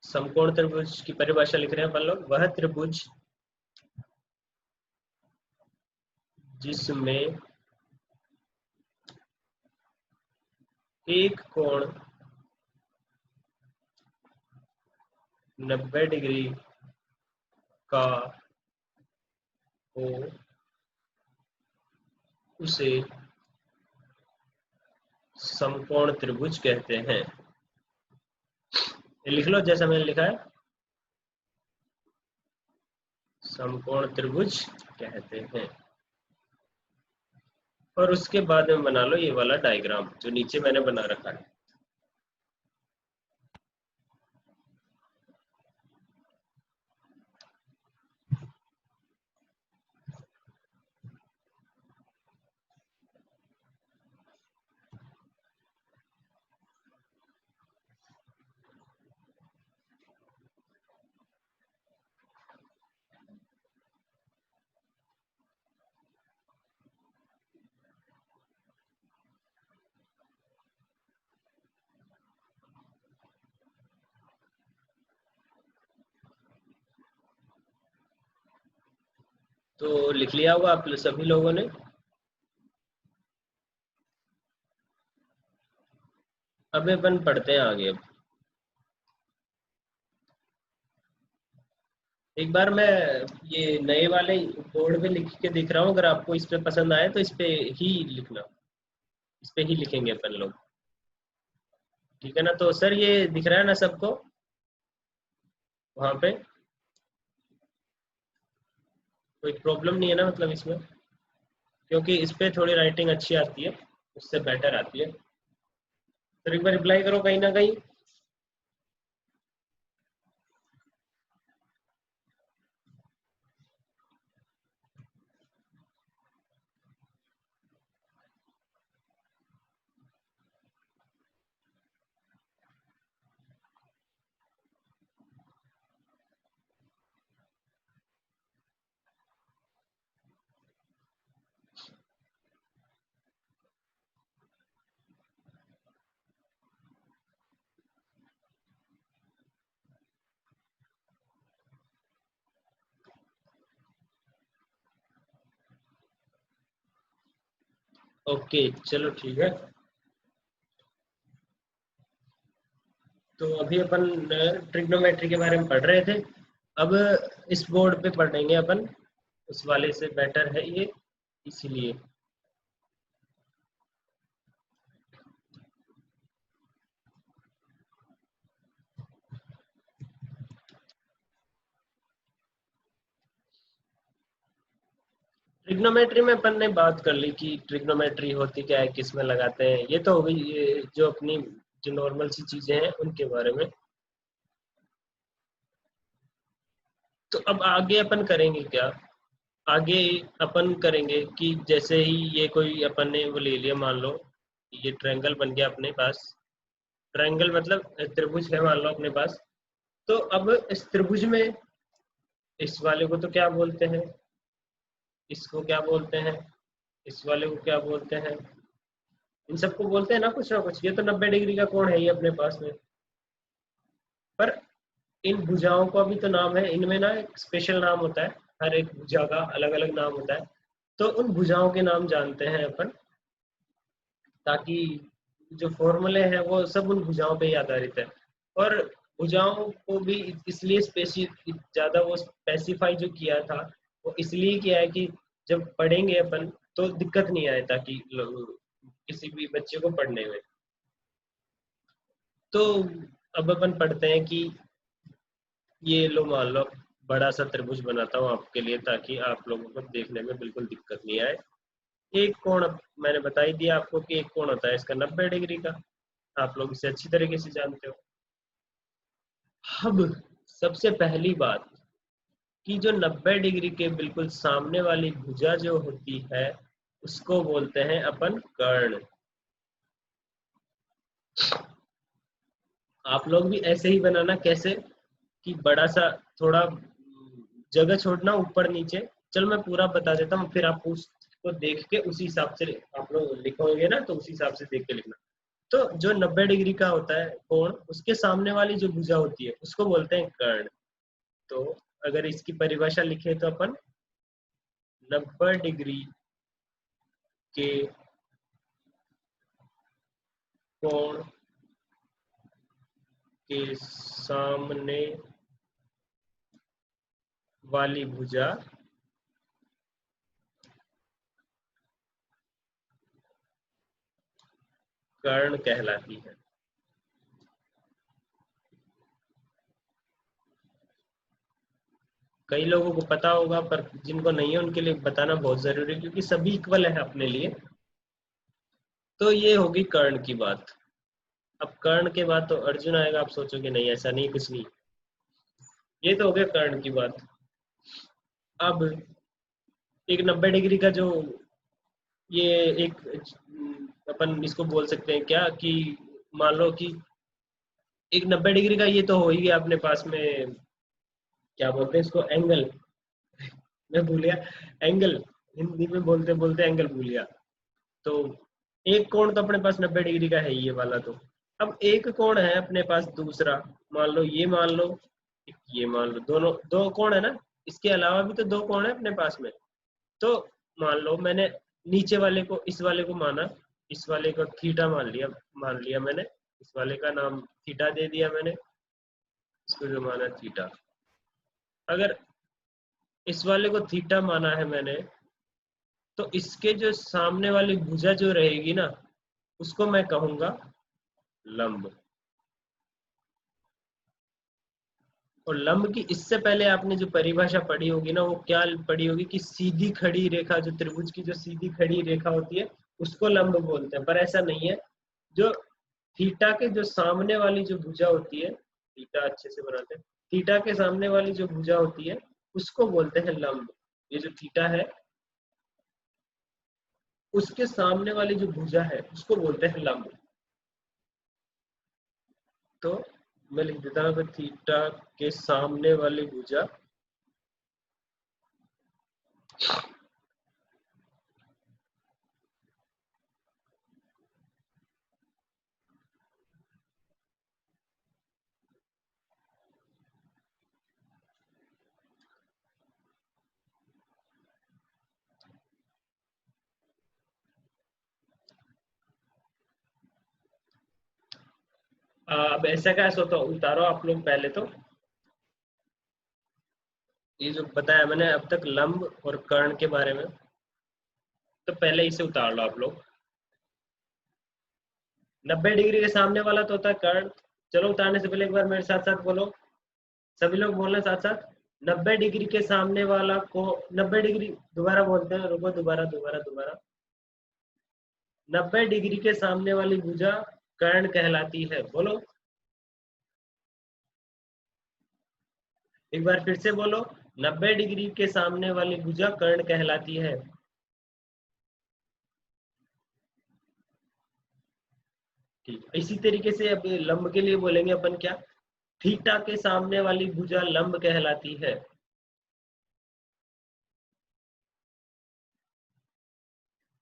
समकोण त्रिभुज की परिभाषा लिख रहे हैं अपन लोग। वह त्रिभुज जिसमें एक कोण 90 डिग्री का हो उसे समकोण त्रिभुज कहते हैं। ये लिख लो जैसा मैंने लिखा है, समकोण त्रिभुज कहते हैं। और उसके बाद में बना लो ये वाला डायग्राम जो नीचे मैंने बना रखा है। तो लिख लिया होगा आप सभी लोगों ने। अब अपन पढ़ते हैं आगे। अब एक बार मैं ये नए वाले बोर्ड पे लिख के दिख रहा हूँ, अगर आपको इस पे पसंद आए तो इस पे ही लिखना, इस पे ही लिखेंगे अपन लोग, ठीक है ना। तो सर ये दिख रहा है ना सबको वहां पे? कोई प्रॉब्लम नहीं है ना मतलब इसमें? क्योंकि इस पे थोड़ी राइटिंग अच्छी आती है, उससे बेटर आती है। तो एक बार रिप्लाई करो कहीं ना कहीं। ओके चलो ठीक है। तो अभी अपन ट्रिग्नोमेट्री के बारे में पढ़ रहे थे। अब इस बोर्ड पे पढ़ेंगे अपन, उस वाले से बेटर है ये, इसीलिए। ट्रिग्नोमेट्री में अपन ने बात कर ली कि ट्रिग्नोमेट्री होती क्या है, किस में लगाते हैं, ये तो हो गई ये जो अपनी जो नॉर्मल सी चीजें हैं उनके बारे में। तो अब आगे अपन करेंगे क्या? आगे अपन करेंगे कि जैसे ही ये कोई अपन ने वो ले लिया, मान लो ये ट्रायंगल बन गया अपने पास। ट्रायंगल मतलब त्रिभुज है मान लो अपने पास। तो अब इस त्रिभुज में इस वाले को तो क्या बोलते हैं, इसको क्या बोलते हैं, इस वाले को क्या बोलते हैं, इन सबको बोलते हैं ना कुछ। ये तो 90 डिग्री का कोण है ही अपने पास में। पर इन भुजाओं का भी तो नाम है, इनमें ना एक स्पेशल नाम होता है, हर एक भुजा का अलग अलग नाम होता है। तो उन भुजाओं के नाम जानते हैं अपन, ताकि जो फॉर्मूले हैं वो सब उन भुजाओं पे ही आधारित है। और भुजाओं को भी इसलिए ज्यादा वो स्पेसिफाई जो किया था, वो इसलिए किया है कि जब पढ़ेंगे अपन तो दिक्कत नहीं आए, ताकि किसी भी बच्चे को पढ़ने में। तो अब अपन पढ़ते हैं कि ये लो मान लो बड़ा सा त्रिभुज बनाता हूँ आपके लिए, ताकि आप लोगों को देखने में बिल्कुल दिक्कत नहीं आए। एक कोण मैंने बता ही दिया आपको कि एक कोण होता है इसका 90 डिग्री का, आप लोग इसे अच्छी तरीके से जानते हो। अब सबसे पहली बात कि जो 90 डिग्री के बिल्कुल सामने वाली भुजा जो होती है उसको बोलते हैं अपन कर्ण। आप लोग भी ऐसे ही बनाना, कैसे कि बड़ा सा थोड़ा जगह छोड़ना ऊपर नीचे। चल मैं पूरा बता देता हूँ, फिर आप उसको देख के उसी हिसाब से आप लोग लिखोगे ना, तो उसी हिसाब से देख के लिखना। तो जो 90 डिग्री का होता है कोण, उसके सामने वाली जो भुजा होती है उसको बोलते हैं कर्ण। तो अगर इसकी परिभाषा लिखे तो अपन 90 डिग्री के कोण के सामने वाली भुजा कर्ण कहलाती है। कई लोगों को पता होगा, पर जिनको नहीं है उनके लिए बताना बहुत जरूरी है, क्योंकि सभी इक्वल है अपने लिए। तो ये होगी कर्ण की बात। अब कर्ण के बाद तो अर्जुन आएगा, आप सोचोगे नहीं ऐसा नहीं, कुछ नहीं। ये तो हो गया कर्ण की बात। अब एक 90 डिग्री का जो ये एक अपन इसको बोल सकते हैं क्या कि मान लो कि एक 90 डिग्री का ये तो हो ही गया अपने पास में, क्या बोलते हैं इसको, एंगल। मैं भूल गया, एंगल। हिंदी में बोलते बोलते एंगल भूल गया। तो एक कोण तो अपने पास 90 डिग्री का है, ये वाला तो। अब एक कोण है अपने पास दूसरा, मान लो ये, मान लो ये, मान लो दोनों दो कोण है ना। इसके अलावा भी तो दो कोण है अपने पास में। तो मान लो मैंने नीचे वाले को, इस वाले को माना, इस वाले को थीटा मान लिया मैंने। इस वाले का नाम थीटा दे दिया मैंने, इसको जो माना थीटा। अगर इस वाले को थीटा माना है मैंने, तो इसके जो सामने वाली भुजा जो रहेगी ना, उसको मैं कहूंगा लंब। और लंब की इससे पहले आपने जो परिभाषा पढ़ी होगी ना, वो क्या पढ़ी होगी कि सीधी खड़ी रेखा, जो त्रिभुज की जो सीधी खड़ी रेखा होती है उसको लंब बोलते हैं। पर ऐसा नहीं है। जो थीटा के जो सामने वाली जो भुजा होती है, थीटा अच्छे से बनाते हैं, थीटा के सामने वाली जो भुजा होती है उसको बोलते हैं लंब। ये जो थीटा है उसके सामने वाली जो भुजा है उसको बोलते हैं लंब। तो मैं लिख देता हूँ कि थीटा के सामने वाली भुजा अब ऐसा क्या सोचो, उतारो आप लोग पहले तो। ये जो बताया मैंने अब तक लंब और कर्ण के बारे में, तो पहले इसे उतार लो आप लोग। 90 डिग्री के सामने वाला तो होता है कर्ण। चलो उतारने से पहले एक बार मेरे साथ साथ बोलो, सभी लोग बोलना साथ साथ। 90 डिग्री के सामने वाला को, 90 डिग्री दोबारा बोलते हैं, रुको, दोबारा दोबारा दोबारा। 90 डिग्री के सामने वाली भुजा कर्ण कहलाती है, बोलो एक बार फिर से बोलो। 90 डिग्री के सामने वाली भुजा कर्ण कहलाती है। ठीक, इसी तरीके से अब लंब के लिए बोलेंगे अपन क्या, थीटा के सामने वाली भुजा लंब कहलाती है।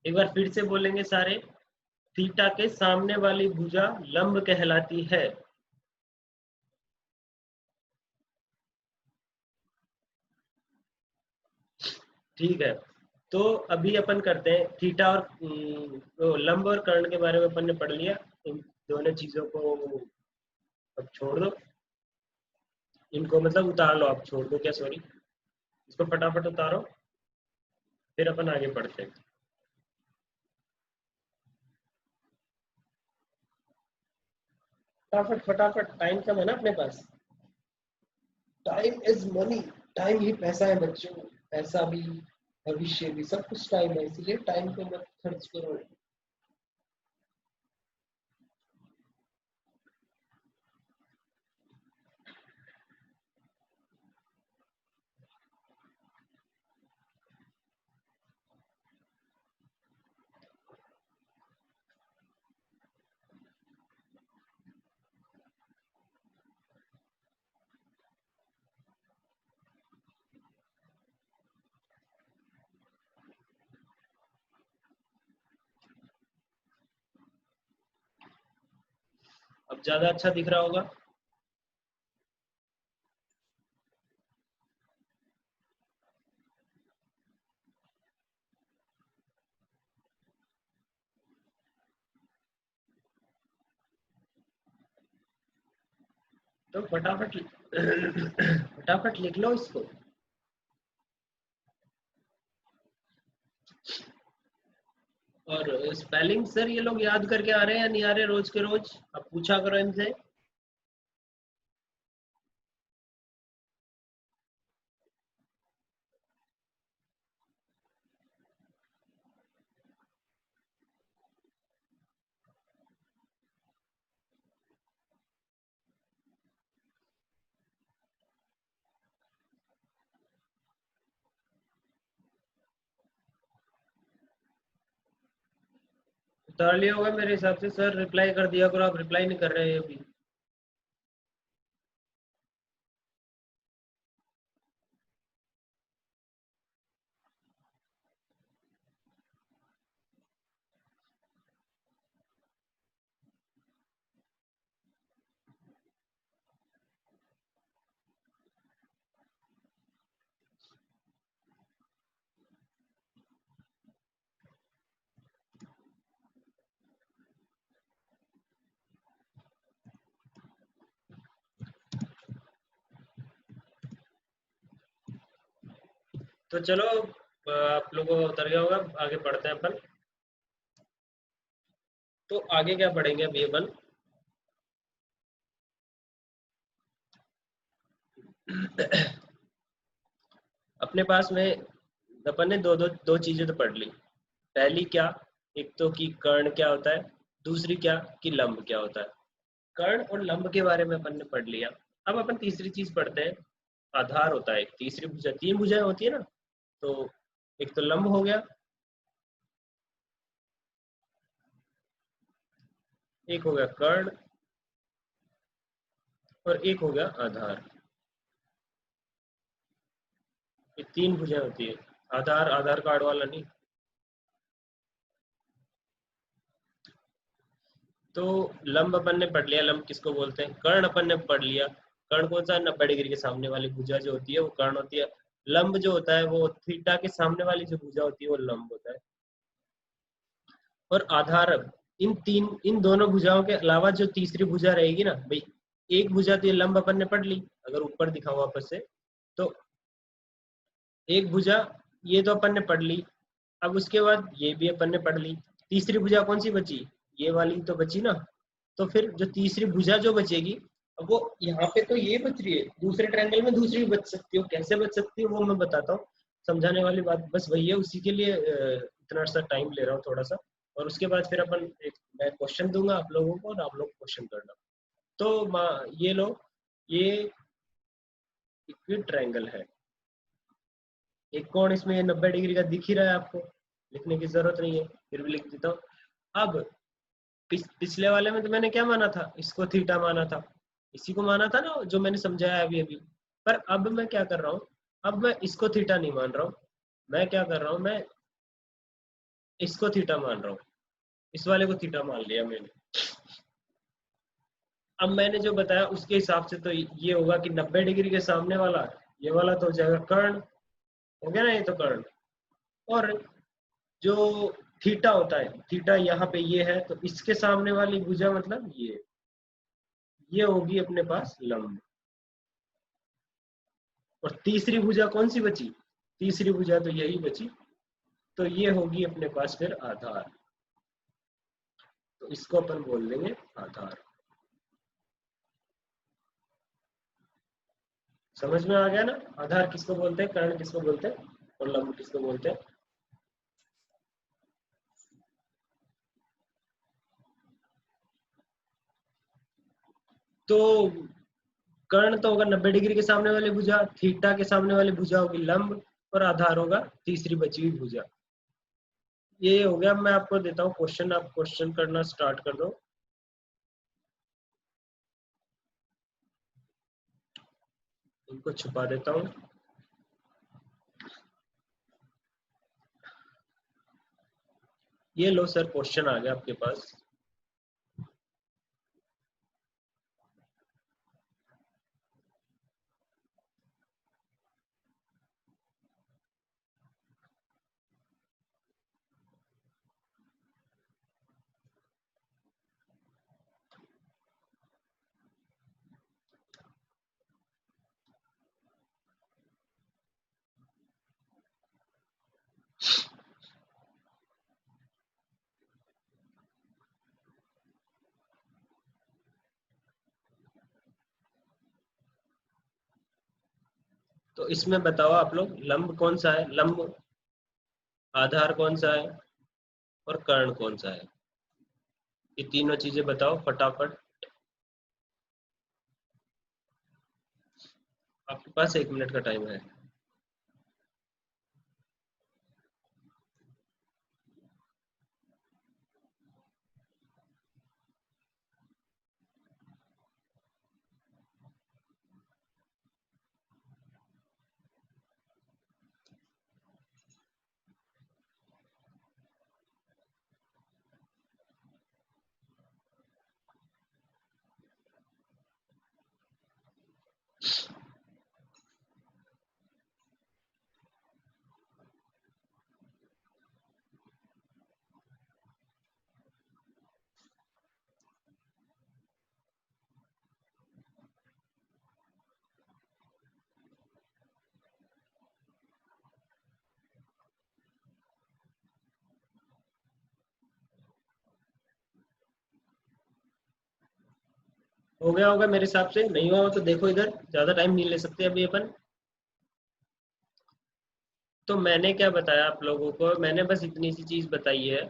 एक बार फिर से बोलेंगे सारे, थीटा के सामने वाली भुजा लंब कहलाती है। ठीक है। तो अभी अपन करते हैं थीटा और तो लंब और कर्ण के बारे में अपन ने पढ़ लिया। इन दोनों चीजों को अब छोड़ दो, इनको मतलब उतार लो, आप छोड़ दो क्या, सॉरी, इसको फटाफट उतारो, फिर अपन आगे बढ़ते हैं। फटाफट फटाफट, टाइम कम है ना अपने पास। Time is money. टाइम ही पैसा है बच्चों। पैसा भी, भविष्य भी, सब कुछ टाइम है, इसलिए टाइम को मत खर्च करो। ज्यादा अच्छा दिख रहा होगा। तो फटाफट फटाफट लिख लो इसको। और स्पेलिंग सर ये लोग याद करके आ रहे हैं या नहीं आ रहे रोज के रोज? अब पूछा करो इनसे। उतार लिया होगा मेरे हिसाब से सर, रिप्लाई कर दिया करो, आप रिप्लाई नहीं कर रहे हैं अभी। तो चलो आप लोगों को उतर गया होगा, आगे बढ़ते हैं अपन। तो आगे क्या पढ़ेंगे अभी अपन? अपने पास में अपन ने दो चीजें तो पढ़ ली। पहली क्या, एक तो कि कर्ण क्या होता है, दूसरी क्या कि लंब क्या होता है। कर्ण और लंब के बारे में अपन ने पढ़ लिया। अब अपन तीसरी चीज पढ़ते हैं। आधार होता है एक, तीसरी भुजा, तीन भुजाएं होती है ना। तो एक तो लंब हो गया, एक हो गया कर्ण, और एक हो गया आधार। ये तीन भुजाएं होती है। आधार आधार कार्ड वाला नहीं। तो लंब अपन ने पढ़ लिया, लंब किसको बोलते हैं। कर्ण अपन ने पढ़ लिया। कर्ण कौन सा, 90 डिग्री के सामने वाली भुजा जो होती है वो कर्ण होती है। लंब जो होता है वो थीटा के सामने वाली जो भुजा होती है वो लंब होता है। और आधार, इन दोनों भुजाओं के अलावा जो तीसरी भुजा रहेगी ना भाई, एक भुजा तो ये लंब अपन ने पढ़ ली, अगर ऊपर दिखाऊं वापस से, तो एक भुजा ये तो अपन ने पढ़ ली। अब उसके बाद ये भी अपन ने पढ़ ली। तीसरी भुजा कौन सी बची, ये वाली तो बची ना। तो फिर जो तीसरी भुजा जो बचेगी, अब वो यहाँ पे तो ये बच रही है, दूसरे ट्रायंगल में दूसरी भी बच सकती हो, कैसे बच सकती है वो मैं बताता हूँ। समझाने वाली बात बस वही है, उसी के लिए इतना सा टाइम ले रहा हूँ थोड़ा सा। और उसके बाद फिर अपन एक, मैं क्वेश्चन दूंगा आप लोगों को और आप लोग क्वेश्चन करना। तो ये लो, ये इक्विड ट्रायंगल है। एक कोण इसमें 90 डिग्री का दिख ही रहा है आपको, लिखने की जरूरत नहीं है, फिर भी लिख देता हूँ। अब पिछले वाले में तो मैंने क्या माना था, इसको थीटा माना था, इसी को माना था ना जो मैंने समझाया अभी अभी। पर अब मैं क्या कर रहा हूँ, अब मैं इसको थीटा नहीं मान रहा हूँ। मैं क्या कर रहा हूँ, मैं इसको थीटा मान रहा हूँ। इस वाले को थीटा मान लिया मैंने। अब मैंने जो बताया उसके हिसाब से तो ये होगा कि 90 डिग्री के सामने वाला, ये वाला तो हो जाएगा कर्ण, हो गया ना, ये तो कर्ण। और जो थीटा होता है, थीटा यहाँ पे ये है, तो इसके सामने वाली भुजा मतलब ये होगी अपने पास लंब। और तीसरी भुजा कौन सी बची, तीसरी भुजा तो यही बची, तो ये होगी अपने पास फिर आधार। तो इसको अपन बोल देंगे आधार। समझ में आ गया ना, आधार किसको बोलते हैं, कर्ण किसको बोलते हैं, और लंब किसको बोलते हैं। तो कर्ण तो होगा 90 डिग्री के सामने वाली भुजा, थीटा के सामने वाली भुजा होगी लंब, और आधार होगा तीसरी बची हुई भुजा। ये हो गया। मैं आपको देता हूँ क्वेश्चन, आप क्वेश्चन करना स्टार्ट कर दो। इनको छुपा देता हूँ। ये लो सर, क्वेश्चन आ गया आपके पास। तो इसमें बताओ आप लोग, लंब कौन सा है, लंब, आधार कौन सा है और कर्ण कौन सा है? ये तीनों चीजें बताओ फटाफट। आपके पास 1 मिनट का टाइम है। हो गया होगा मेरे हिसाब से, नहीं हुआ हो तो देखो इधर, ज्यादा टाइम नहीं ले सकते अभी अपन। तो मैंने क्या बताया आप लोगों को, मैंने बस इतनी सी चीज बताई है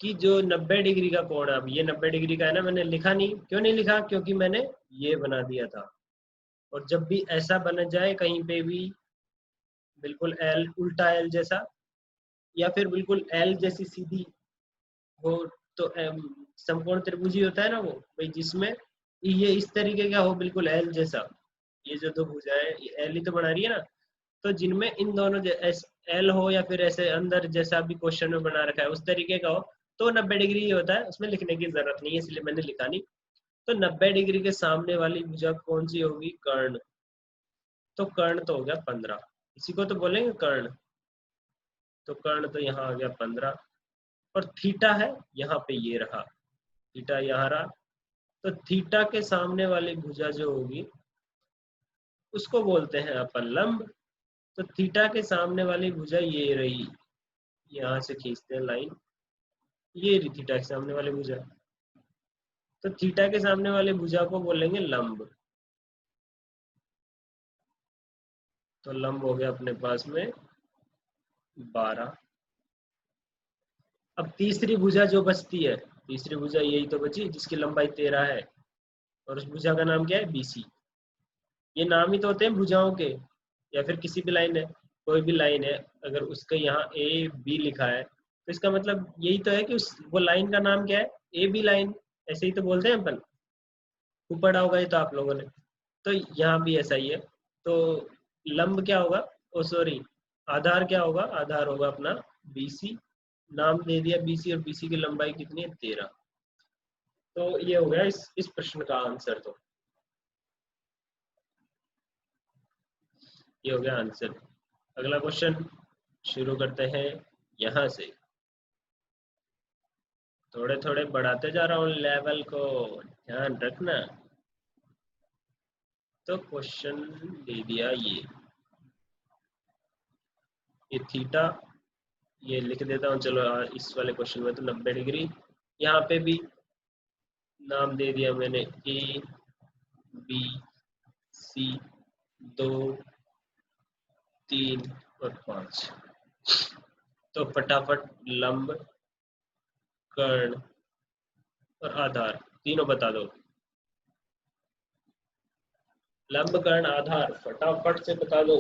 कि जो 90 डिग्री का कोण है, अब ये 90 डिग्री का है ना, मैंने लिखा नहीं, क्यों नहीं लिखा, क्योंकि मैंने ये बना दिया था। और जब भी ऐसा बन जाए कहीं पे भी, बिल्कुल एल, उल्टा एल जैसा, या फिर बिल्कुल एल जैसी सीधी हो, तो समकोण त्रिभुज ही होता है ना वो, भाई जिसमें ये इस तरीके का हो, बिल्कुल एल जैसा। ये जो दो भुजाएं एल ही तो बना रही है ना, तो जिनमें इन दोनों एल हो या फिर ऐसे अंदर जैसा भी क्वेश्चन में बना रखा है उस तरीके का हो, तो 90 डिग्री ही होता है, उसमें लिखने की जरूरत नहीं है, इसलिए मैंने लिखा नहीं। तो 90 डिग्री के सामने वाली भुजा कौन सी होगी, कर्ण। तो कर्ण तो हो गया 15, इसी को तो बोलेंगे कर्ण। तो कर्ण तो यहाँ आ गया 15। और थीटा है यहाँ पे, ये रहा थीटा, यहाँ रहा। तो थीटा के सामने वाली भुजा जो होगी उसको बोलते हैं अपन लंब। तो थीटा के सामने वाली भुजा ये रही, यहाँ से खींचते हैं लाइन, ये रही थीटा के सामने वाली भुजा। तो थीटा के सामने वाले भुजा को बोलेंगे लंब। तो लंब हो गया अपने पास में 12। अब तीसरी भुजा जो बचती है, तीसरी भुजा यही तो बची जिसकी लंबाई 13 है, और उस भुजा का नाम क्या है, बीसी। ये नाम ही तो होते हैं भुजाओं के, या फिर किसी भी लाइन है, कोई भी लाइन है, अगर उसका यहाँ ए बी लिखा है तो इसका मतलब यही तो है कि उस वो लाइन का नाम क्या है, ए बी लाइन। ऐसे ही तो बोलते हैं अपन, खूब पढ़ा होगा ये तो आप लोगों ने। तो यहाँ भी ऐसा ही है। तो लंब क्या होगा, ओ सॉरी, आधार क्या होगा, आधार होगा अपना बीसी। नाम दे दिया बीसी, और बीसी की लंबाई कितनी है, 13। तो ये हो गया इस प्रश्न का आंसर। तो ये हो गया आंसर। अगला क्वेश्चन शुरू करते हैं यहाँ से। थोड़े थोड़े बढ़ाते जा रहा हूँ लेवल को, ध्यान रखना। तो क्वेश्चन दे दिया ये थीटा, ये लिख देता हूँ चलो। इस वाले क्वेश्चन में तो 90 डिग्री, यहाँ पे भी नाम दे दिया मैंने ए बी सी, 2 3 और 5। तो फटाफट लंब, कर्ण और आधार तीनों बता दो। लंब, कर्ण, आधार फटाफट से बता दो।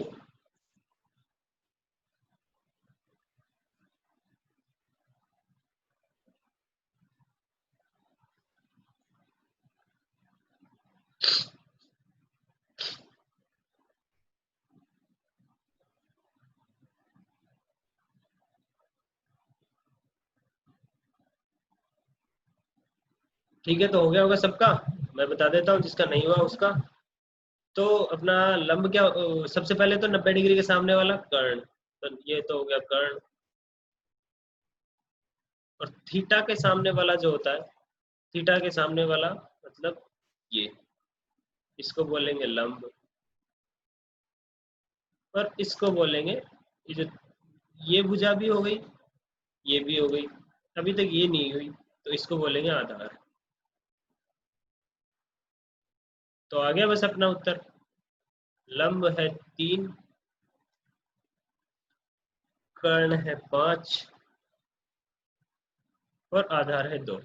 ठीक है, तो हो गया होगा सबका। मैं बता देता हूँ जिसका नहीं हुआ उसका। तो अपना लंब क्या, सबसे पहले तो 90 डिग्री के सामने वाला कर्ण, तो ये तो हो गया कर्ण। और थीटा के सामने वाला जो होता है, थीटा के सामने वाला मतलब ये, इसको बोलेंगे लंब। और इसको बोलेंगे, ये जो ये भुजा भी हो गई, ये भी हो गई, अभी तक ये नहीं हुई, तो इसको बोलेंगे आधार। तो आ गया बस अपना उत्तर। लंब है 3, कर्ण है 5 और आधार है 2।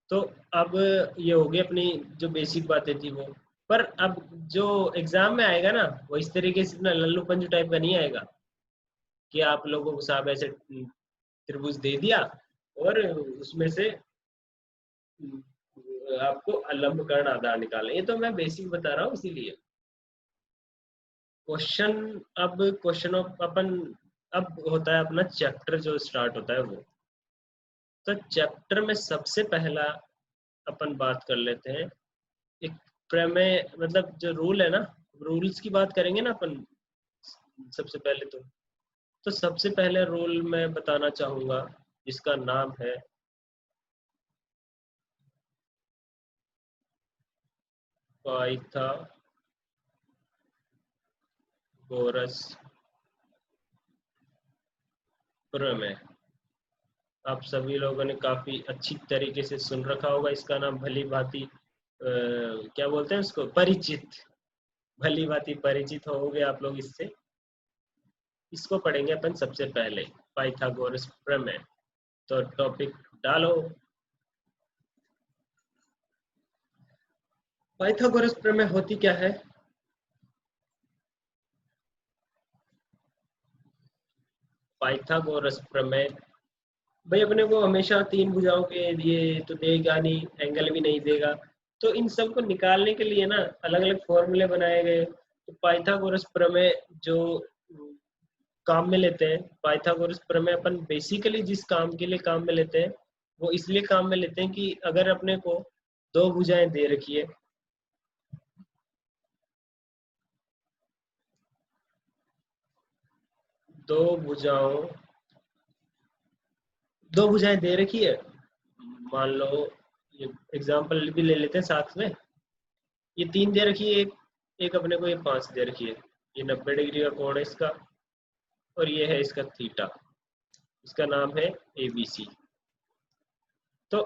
तो अब ये होगी अपनी जो बेसिक बातें थी वो। पर अब जो एग्जाम में आएगा ना, वो इस तरीके से इतना लल्लू पंजू टाइप का नहीं आएगा कि आप लोगों को साहब ऐसे त्रिभुज दे दिया और उसमें से आपको लंब कर्ण आधार निकालना। ये तो मैं बेसिक बता रहा हूँ इसीलिए। क्वेश्चन, अब क्वेश्चन ऑफ अपन, अब होता है अपना चैप्टर जो स्टार्ट होता है वो। तो चैप्टर में सबसे पहला अपन बात कर लेते हैं एक प्रमेय, मतलब जो रूल है ना, रूल्स की बात करेंगे ना अपन सबसे पहले। तो सबसे पहले रूल मैं बताना चाहूंगा जिसका नाम है पाइथागोरस प्रमेय। आप सभी लोगों ने काफी अच्छी तरीके से सुन रखा होगा इसका नाम, भली भांति क्या बोलते हैं उसको, परिचित, भली भांति परिचित होगे आप लोग इससे। इसको पढ़ेंगे अपन सबसे पहले, पाइथागोरस प्रमेय। तो टॉपिक डालो। पाइथागोरस प्रमेय होती क्या है? पाइथागोरस प्रमेय भाई अपने को हमेशा 3 भुजाओं के लिए तो देगा नहीं, एंगल भी नहीं देगा। तो इन सब को निकालने के लिए ना अलग अलग फॉर्मूले बनाए गए। तो पाइथागोरस प्रमेय जो काम में लेते हैं, पाइथागोरस प्रमेय अपन बेसिकली जिस काम के लिए काम में लेते हैं वो इसलिए काम में लेते हैं कि अगर अपने को 2 भुजाएं दे रखी है, दो भुजाओं, 2 भुजाएं दे रखी है, मान लो ये एग्जांपल भी ले लेते हैं साथ में। ये 3 दे रखी है, एक एक अपने को ये 5 दे रखी है। ये 90 डिग्री का कोण है इसका, और ये है इसका थीटा। इसका नाम है ABC। तो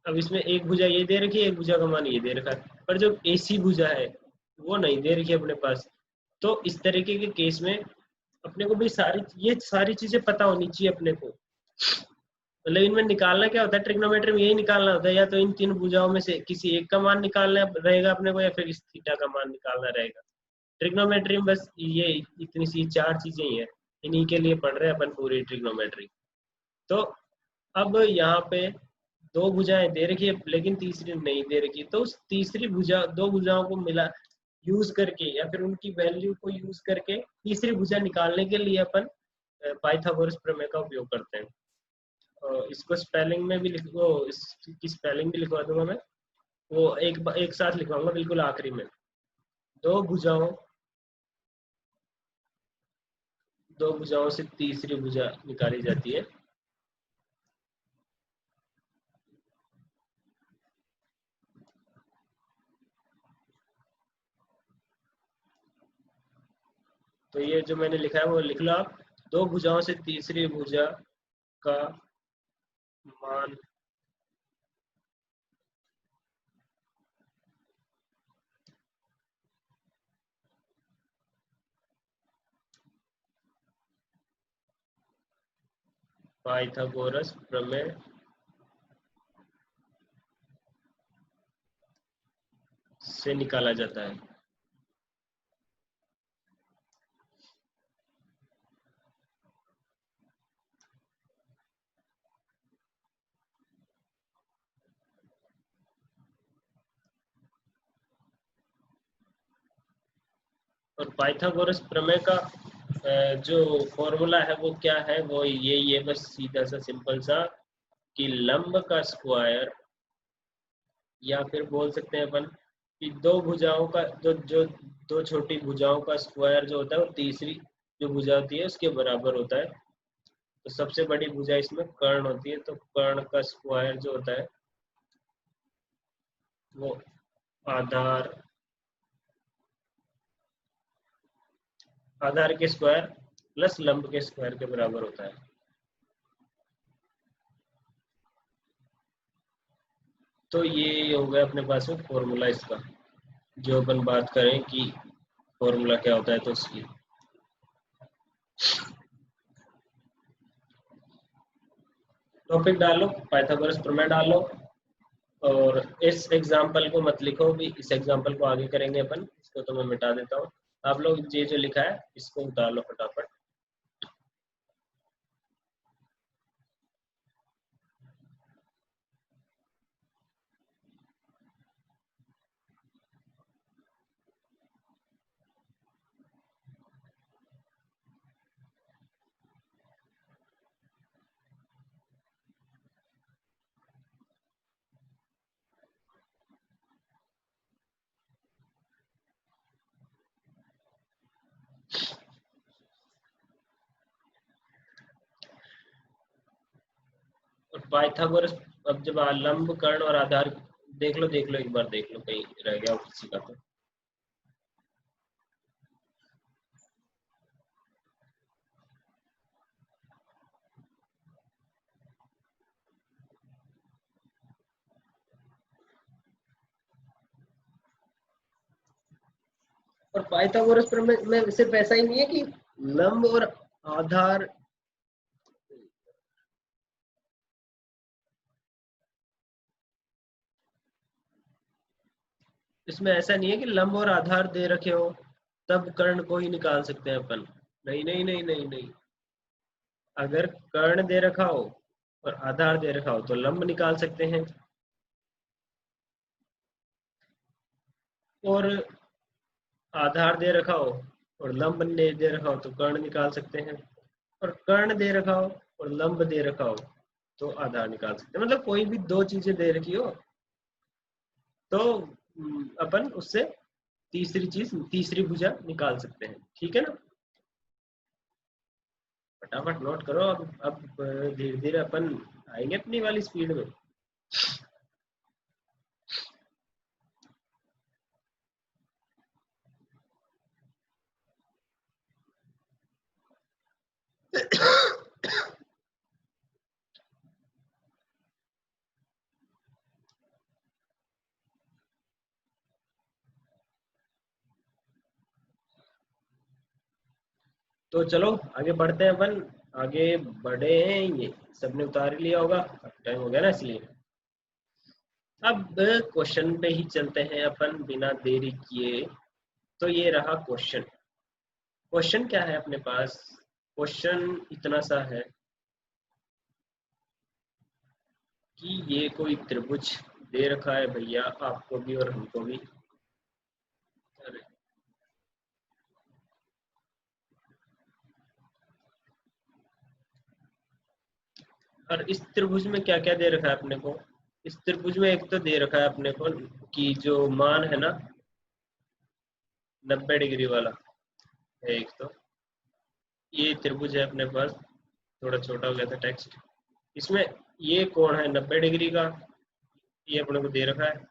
अब इसमें एक भुजा ये दे रखी है, एक भुजा का मान ये दे रखा है, पर जो AC भुजा है वो नहीं दे रखी है अपने पास। तो इस तरीके के केस में अपने को भी सारी चीजें पता होनी चाहिए अपने को। मतलब इनमें निकालना क्या होता है, ट्रिग्नोमेट्री में यही निकालना होता है, या तो इन 3 भुजाओं में से किसी एक का मान निकालना रहेगा अपने को, या फिर इस थीटा का मान निकालना रहेगा। ट्रिग्नोमेट्री में बस ये इतनी सी 4 चीजें ही है, इन्हीं के लिए पढ़ रहे हैं अपन पूरी ट्रिग्नोमेट्री। तो अब यहाँ पे 2 भुजाएं दे रखी है लेकिन तीसरी नहीं दे रखी, तो उस तीसरी भुजा, 2 भुजाओं को मिला यूज करके या फिर उनकी वैल्यू को यूज करके तीसरी भुजा निकालने के लिए अपन पाइथागोरस प्रमेय का उपयोग करते हैं। इसको स्पेलिंग में भी लिखो, इसकी स्पेलिंग भी लिखवा दूंगा मैं, वो एक साथ लिखवाऊंगा बिल्कुल आखिरी में। दो भुजाओं दो भुजाओं से तीसरी भुजा निकाली जाती है। तो ये जो मैंने लिखा है वो लिख लो आप। 2 भुजाओं से तीसरी भुजा का मान पाइथागोरस प्रमेय से निकाला जाता है। और पाइथागोरस प्रमेय का जो फॉर्मूला है वो क्या है, वो यही है बस, सीधा सा सिंपल सा, कि लंब का स्क्वायर, या फिर बोल सकते हैं अपन कि 2 भुजाओं का जो 2 छोटी भुजाओं का स्क्वायर जो होता है वो तीसरी जो भुजा होती है उसके बराबर होता है। तो सबसे बड़ी भुजा इसमें कर्ण होती है, तो कर्ण का स्क्वायर जो होता है वो आधार आधार के स्क्वायर प्लस लंब के स्क्वायर के बराबर होता है। तो ये हो गया अपने पास में फॉर्मूला इसका, जो अपन बात करें कि फॉर्मूला क्या होता है तो उसकी टॉपिक डालो, पाइथागोरस प्रमेय डालो। और इस एग्जाम्पल को मत लिखो भी, इस एग्जाम्पल को आगे करेंगे अपन, इसको तो मैं मिटा देता हूँ। आप लोग ये जो लिखा है इसको डालो फटाफट। और पाइथागोरस, अब जब लंब कर्ण और आधार, देख लो एक बार, देख लो कहीं रह गया हो किसी का तो। और पाइथागोरस प्रमेय में सिर्फ ऐसा ही नहीं है कि लंब और आधार, इसमें ऐसा नहीं है कि लंब और आधार दे रखे हो तब कर्ण को ही निकाल सकते हैं अपन। नहीं नहीं नहीं नहीं नहीं, अगर कर्ण दे रखा हो और आधार दे रखा हो तो लंब निकाल सकते हैं, और आधार दे रखा हो और लंब ने दे रखा हो तो कर्ण निकाल सकते हैं, और कर्ण दे रखा हो और लंब दे रखा हो तो आधार निकाल सकते हैं। मतलब कोई भी दो चीजें दे रखी हो तो अपन उससे तीसरी चीज, तीसरी भुजा निकाल सकते हैं। ठीक है ना? फटाफट नोट करो। अब धीरे धीरे अपन आएंगे अपनी वाली स्पीड में। तो चलो आगे बढ़ते हैं अपन। आगे बढ़े हैं, ये सबने उतार ही लिया होगा, अब टाइम हो गया ना इसलिए। अब क्वेश्चन पे ही चलते हैं अपन बिना देरी किए। तो ये रहा क्वेश्चन। क्वेश्चन क्या है अपने पास? क्वेश्चन इतना सा है कि ये कोई त्रिभुज दे रखा है भैया, आपको भी और हमको भी। अरे, और इस त्रिभुज में क्या क्या दे रखा है अपने को? इस त्रिभुज में एक तो दे रखा है अपने को कि जो मान है ना 90 डिग्री वाला है एक तो। ये त्रिभुज है अपने पास, थोड़ा छोटा हो गया था टेक्स्ट। इसमें ये कोण है 90 डिग्री का, ये अपने को दे रखा है।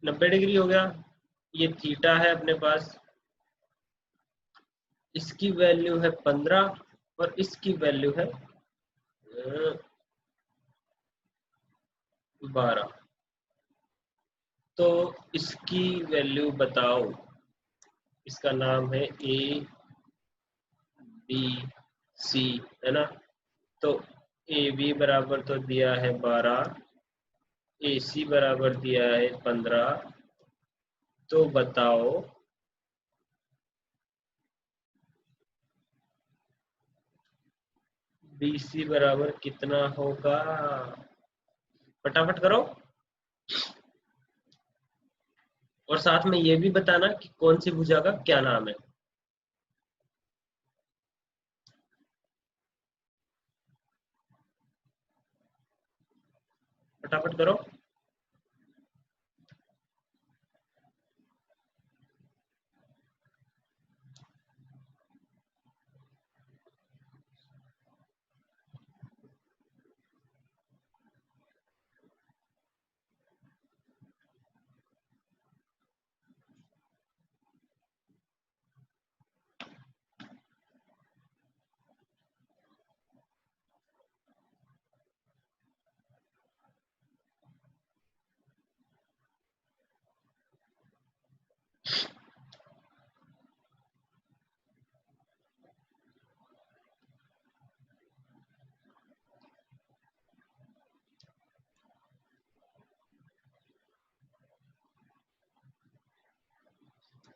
90 डिग्री हो गया। ये थीटा है अपने पास, इसकी वैल्यू है 15 और इसकी वैल्यू है 12। तो इसकी वैल्यू बताओ। इसका नाम है ए बी सी, है ना? तो ए बी बराबर तो दिया है 12, ए सी बराबर दिया है 15। तो बताओ बी सी बराबर कितना होगा? फटाफट करो। और साथ में ये भी बताना कि कौन सी भुजा का क्या नाम है। फटाफट करो।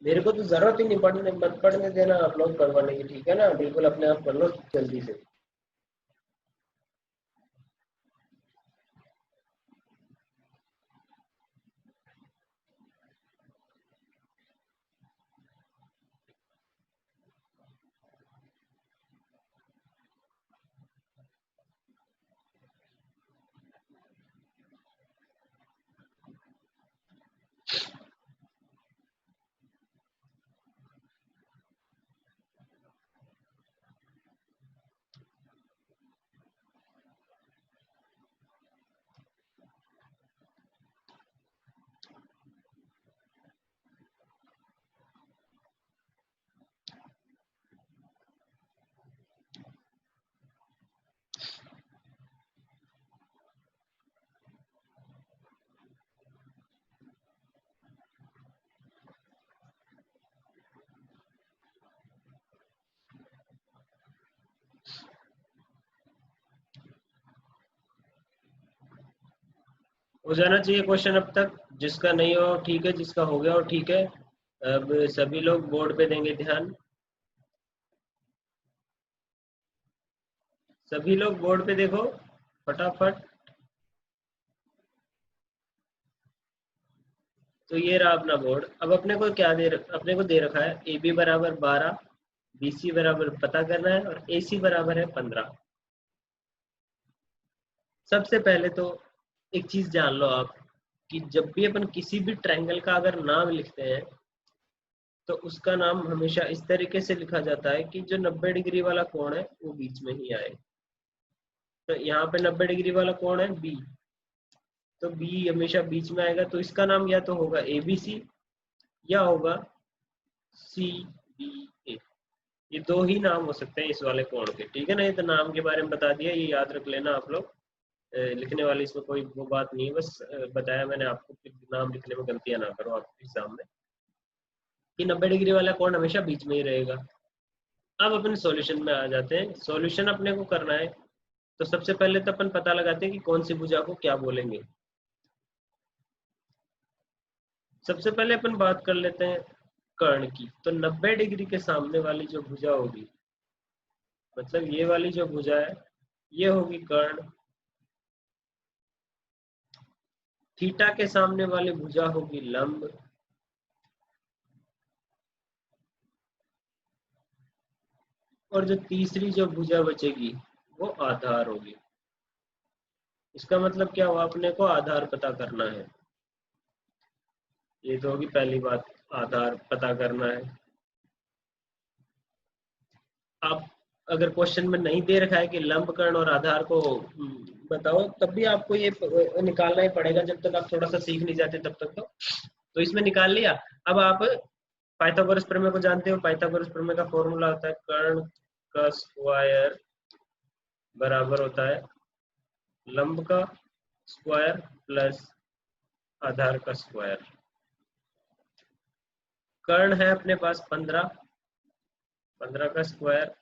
मेरे को तो जरूरत ही नहीं पढ़ने मत पढ़ने देना आप लोग करवाने की, ठीक है ना, बिल्कुल अपने आप कर लो जल्दी से। हो जाना चाहिए क्वेश्चन अब तक, जिसका नहीं हो ठीक है, जिसका हो गया हो ठीक है। अब सभी लोग बोर्ड पे देंगे ध्यान, सभी लोग बोर्ड पे देखो फटाफट। तो ये रहा अपना बोर्ड। अब अपने को क्या अपने को दे रखा है ए बी बराबर 12, बी सी बराबर पता करना है, और ए सी बराबर है 15। सबसे पहले तो एक चीज जान लो आप, कि जब भी अपन किसी भी ट्रायंगल का अगर नाम लिखते हैं तो उसका नाम हमेशा इस तरीके से लिखा जाता है कि जो 90 डिग्री वाला कोण है वो बीच में ही आए। तो यहाँ पे 90 डिग्री वाला कोण है बी, तो बी हमेशा बीच में आएगा, तो इसका नाम या तो होगा ए बी सी या होगा सी बी ए। ये दो ही नाम हो सकते हैं इस वाले कोण के, ठीक है ना। ये तो नाम के बारे में बता दिया, ये याद रख लेना आप लोग। लिखने वाली इसमें कोई वो बात नहीं है, बस बताया मैंने आपको कि नाम लिखने में गलतियां ना करो आप एग्जाम में, कि 90 डिग्री वाला कोण हमेशा बीच में ही रहेगा। अब अपन सॉल्यूशन में आ जाते हैं। सॉल्यूशन अपने को करना है, तो सबसे पहले तो अपन पता लगाते हैं कि कौन सी भुजा को क्या बोलेंगे। सबसे पहले अपन बात कर लेते हैं कर्ण की। तो 90 डिग्री के सामने वाली जो भुजा होगी, मतलब ये वाली जो भुजा है, ये होगी कर्ण। थीटा के सामने वाली भुजा होगी लंब, और जो तीसरी जो भुजा बचेगी वो आधार होगी। इसका मतलब क्या हुआ, अपने को आधार पता करना है। ये तो होगी पहली बात, आधार पता करना है। आप अगर क्वेश्चन में नहीं दे रखा है कि लंब कर्ण और आधार को बताओ, तब भी आपको ये निकालना ही पड़ेगा, जब तक आप थोड़ा सा सीख नहीं जाते तब तक। तो इसमें निकाल लिया। अब आप पाइथागोरस प्रमेय को जानते हो। पाइथागोरस प्रमेय का फॉर्मूला होता है कर्ण का स्क्वायर बराबर होता है लंब का स्क्वायर प्लस आधार का स्क्वायर। कर्ण है अपने पास 15, 15 का स्क्वायर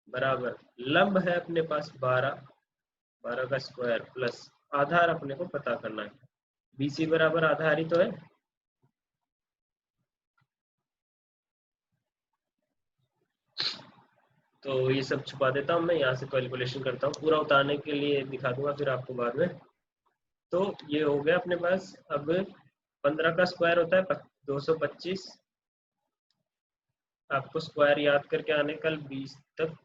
बराबर लंब है अपने पास 12, 12 का स्क्वायर प्लस आधार अपने को पता करना है। बीसी बराबर आधार ही तो है। तो ये सब छुपा देता हूँ मैं, यहाँ से कैलकुलेशन करता हूँ, पूरा उतारने के लिए दिखा दूंगा फिर आपको बाद में। तो ये हो गया अपने पास। अब 15 का स्क्वायर होता है 225। आपको स्क्वायर याद करके आने कल 20 तक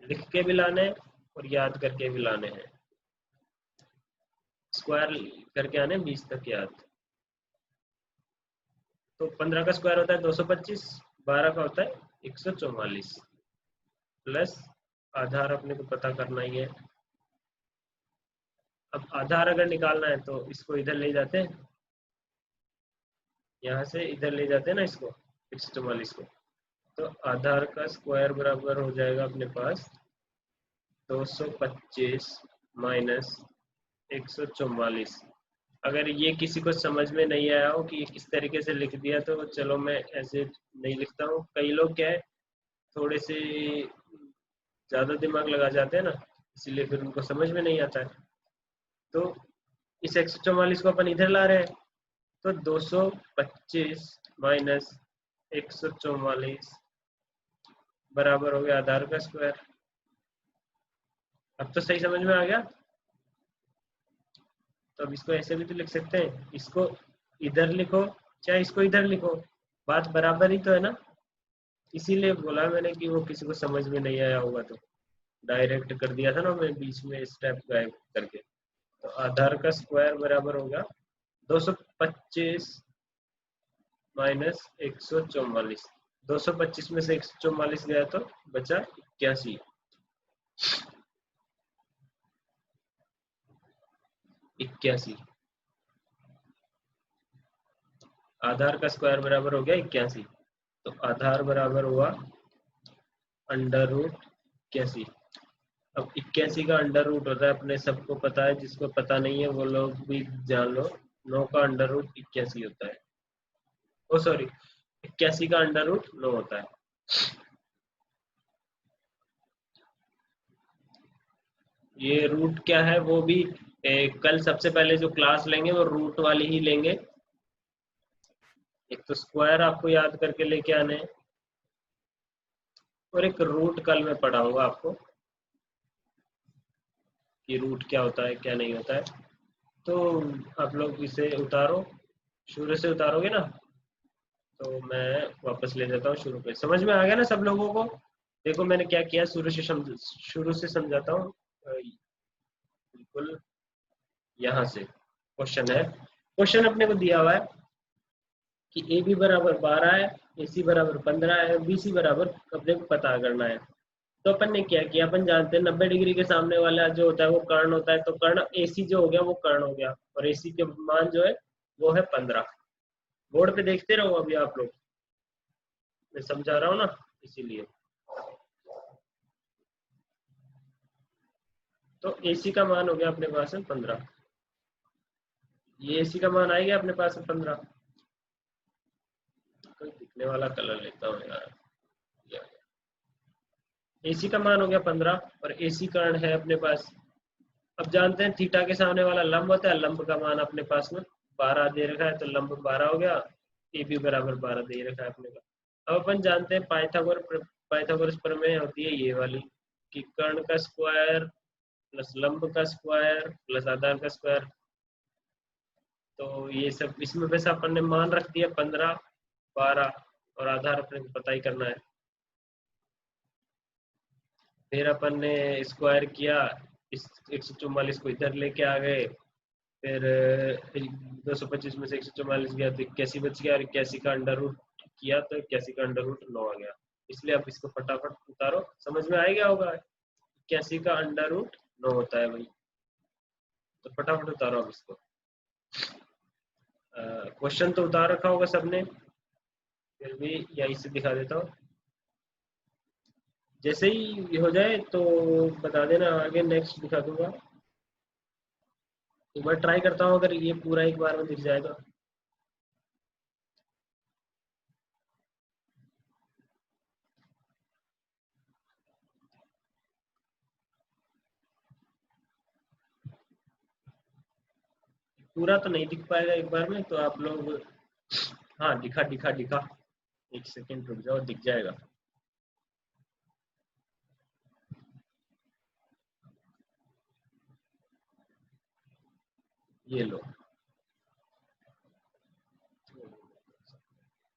लिख के भी लाने हैं और याद करके भी लाने हैं। स्क्वायर करके आने 20 तक याद। तो 15 का स्क्वायर होता है 225, 12 का होता है 144 प्लस आधार अपने को पता करना ही है। अब आधार अगर निकालना है तो इसको इधर ले जाते हैं, यहाँ से इधर ले जाते हैं ना इसको 144 को। तो आधार का स्क्वायर बराबर हो जाएगा अपने पास 225 माइनस 144। अगर ये किसी को समझ में नहीं आया हो कि ये किस तरीके से लिख दिया, तो चलो मैं ऐसे नहीं लिखता हूँ। कई लोग क्या है, थोड़े से ज़्यादा दिमाग लगा जाते हैं ना, इसीलिए फिर उनको समझ में नहीं आता है। तो इस 144 को अपन इधर ला रहे हैं, तो 225 माइनस 144 बराबर हो गया आधार का स्क्वायर। अब तो सही समझ में आ गया। तो अब इसको ऐसे भी तो लिख सकते हैं, इसको इधर लिखो चाहे इसको इधर लिखो, बात बराबर ही तो है ना। इसीलिए बोला मैंने कि वो किसी को समझ में नहीं आया होगा तो डायरेक्ट कर दिया था ना मैं बीच में स्टेप गायब करके। तो आधार का स्क्वायर बराबर होगा 225 माइनस 144। 225 में से 144 गया तो बचा 81। 81 आधार का स्क्वायर बराबर हो गया 81। तो आधार बराबर हुआ अंडर रूट 81। अब 81 का अंडर रूट होता है अपने सबको पता है, जिसको पता नहीं है वो लोग भी जान लो, 9 का अंडर रूट 81 होता है। ओ सॉरी, 81 का अंडर रूट 9 होता है। ये रूट क्या है वो भी कल सबसे पहले जो क्लास लेंगे वो रूट वाली ही लेंगे। एक तो स्क्वायर आपको याद करके लेके आने हैं और एक रूट कल मैं पढ़ाऊंगा आपको कि रूट क्या होता है क्या नहीं होता है। तो आप लोग इसे उतारो, शुरू से उतारोगे ना, तो मैं वापस ले जाता हूँ शुरू पे। समझ में आ गया ना सब लोगों को। देखो मैंने क्या किया, शुरू से समझाता हूँ। बिल्कुल यहाँ से क्वेश्चन है। क्वेश्चन अपने को दिया हुआ है कि ए बी बराबर 12 है, ए सी बराबर 15 है, बी सी बराबर अपने को पता करना है। तो अपन ने क्या किया, अपन जानते हैं 90 डिग्री के सामने वाला जो होता है वो कर्ण होता है, तो कर्ण ए सी जो हो गया वो कर्ण हो गया, और ए सी के मान जो है वो है 15। बोर्ड पे देखते रहो अभी आप लोग, मैं समझा रहा हूँ ना इसीलिए। तो ए सी का मान हो गया अपने पास है 15। ये ए सी का मान आएगा अपने पास है 15। कोई दिखने वाला कलर लेता हूँ यार। एसी का मान हो गया 15 और एसी कर्ण है अपने पास। अब जानते हैं थीटा के सामने वाला लंब होता है, लंब का मान अपने पास में 12 दे रखा है, तो लंब 12 हो गया। ए बी बराबर 12 दे रखा है अपने का। अब अपन जानते हैं पाइथागोरस प्रमेय होती है ये वाली कि कर्ण का स्क्वायर प्लस लंब का स्क्वायर प्लस आधार का स्क्वायर। तो ये सब इसमें वैसे अपन ने मान रख दिया 15 12 और आधार अपने को पता ही करना है। फिर अपन ने स्क्वायर किया, इस 144 को इधर लेके आ गए। फिर 225 में से 144 गया तो 81 बच गया, और 81 का अंडर रूट किया तो 81 का अंडर रूट 9 आ गया। इसलिए आप इसको फटाफट उतारो, समझ में आ गया होगा। 81 का अंडर रूट 9 होता है भाई। तो फटाफट उतारो आप इसको। क्वेश्चन तो उतार रखा होगा सबने, फिर भी यहीं से दिखा देता हूँ। जैसे ही हो जाए तो बता देना, आगे नेक्स्ट दिखा दूंगा। एक बार ट्राई करता हूँ, अगर ये पूरा एक बार में दिख जाएगा। पूरा तो नहीं दिख पाएगा एक बार में, तो आप लोग, हाँ दिखा दिखा दिखा, एक सेकेंड रुक जाओ, दिख जाएगा। ये लो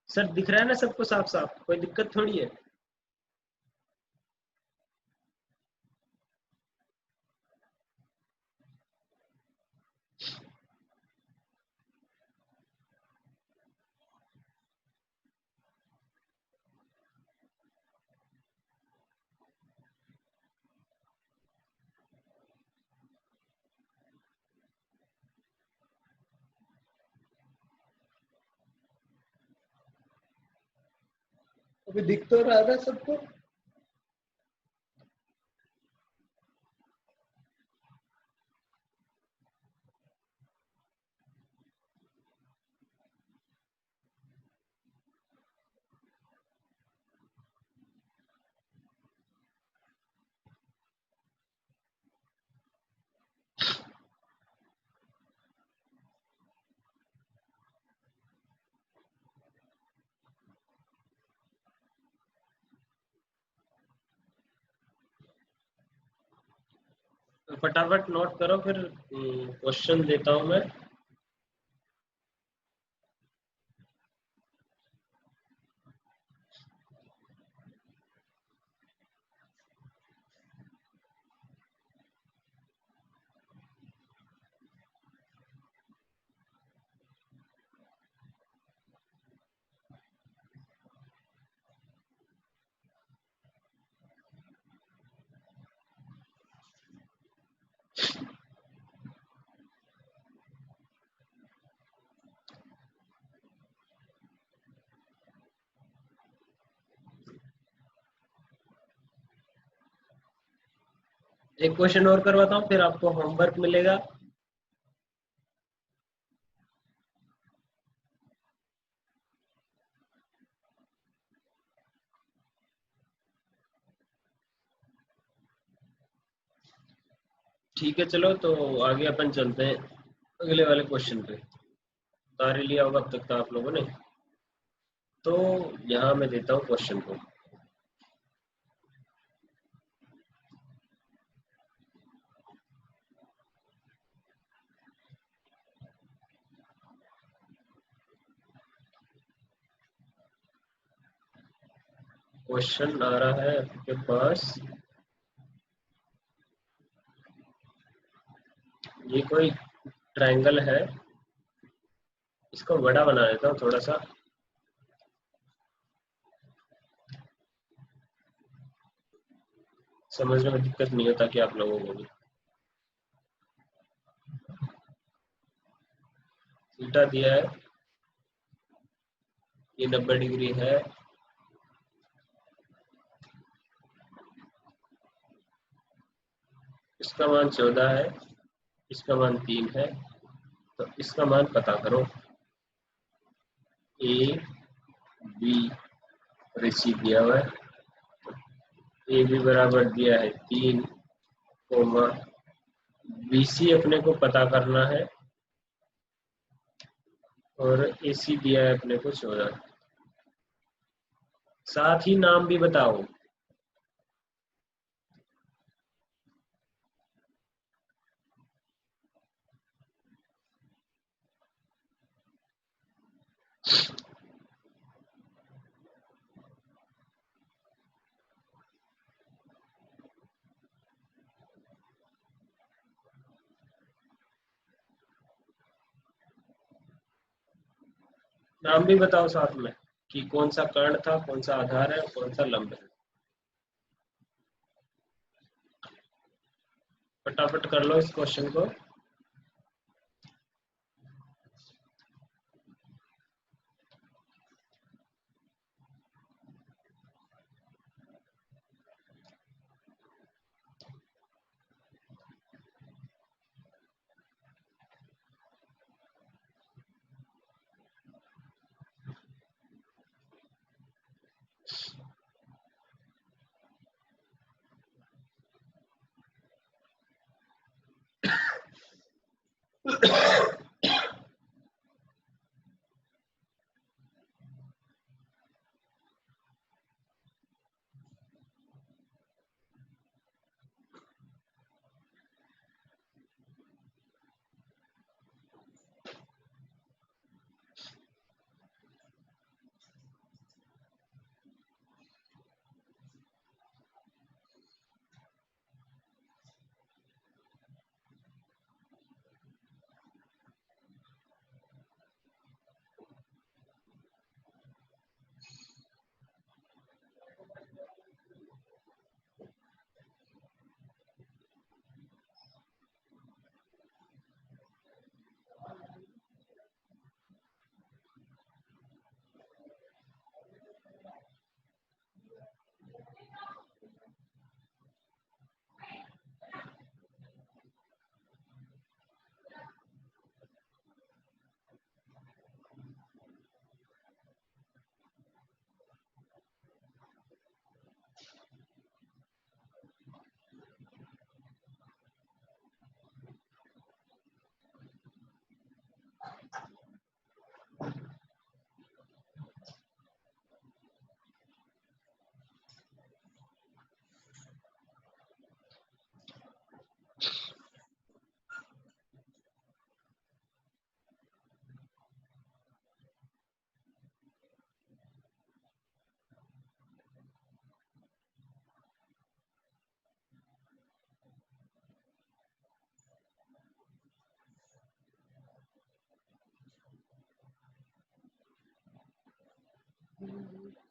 सर, दिख रहा है ना सबको साफ साफ, कोई दिक्कत थोड़ी है। अभी दिख तो रहा है सबको। तो फटाफट नोट करो, फिर क्वेश्चन देता हूं मैं। एक क्वेश्चन और करवाता हूँ, फिर आपको होमवर्क मिलेगा। ठीक है, चलो तो आगे अपन चलते हैं अगले वाले क्वेश्चन पे। उतार ही लिया होगा अब तक तो आप लोगों ने। तो यहाँ मैं देता हूँ क्वेश्चन को। क्वेश्चन आ रहा है आपके पास, ये कोई ट्रायंगल है, इसको बड़ा बना देता हूँ थोड़ा सा, समझने में दिक्कत नहीं होता कि आप लोगों को भी। थीटा दिया है, ये 90 डिग्री है। इसका मान 14 है, इसका मान 3 है। तो इसका मान पता करो। ए बी रेसी दिया हुआ है, ए बी बराबर दिया है 3, कोमा बी सी अपने को पता करना है, और ए सी दिया है अपने को 14। साथ ही नाम भी बताओ। नाम भी बताओ साथ में, कि कौन सा कर्ण था, कौन सा आधार है, कौन सा लंब है। फटाफट कर लो इस क्वेश्चन को।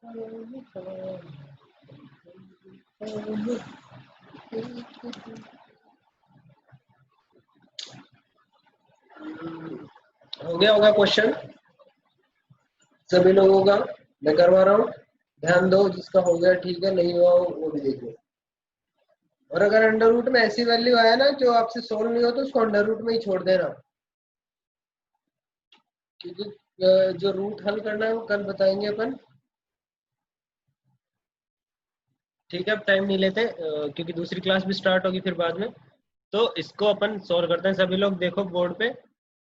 हो गया होगा क्वेश्चन सभी लोगों का? मैं करवा रहा हूँ, ध्यान दो। जिसका हो गया ठीक है, नहीं हुआ वो भी देख लो। और अगर अंडर रूट में ऐसी वैल्यू आया ना जो आपसे सोल्व नहीं हो तो उसको अंडर रूट में ही छोड़ देना, क्योंकि जो रूट हल करना है वो कल बताएंगे अपन। ठीक है, अब टाइम नहीं लेते क्योंकि दूसरी क्लास भी स्टार्ट होगी फिर बाद में। तो इसको अपन सॉल्व करते हैं। सभी लोग देखो बोर्ड पे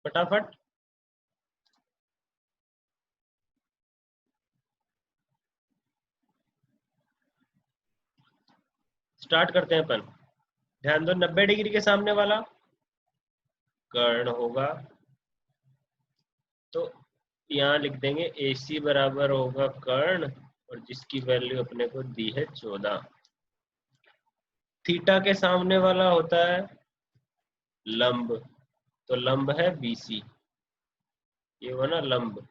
फटाफट। स्टार्ट करते हैं अपन। ध्यान दो, 90 डिग्री के सामने वाला कर्ण होगा, तो यहाँ लिख देंगे AC बराबर होगा कर्ण, और जिसकी वैल्यू अपने को दी है 14। थीटा के सामने वाला होता है लंब, तो लंब है BC। ये हुआ ना लंब,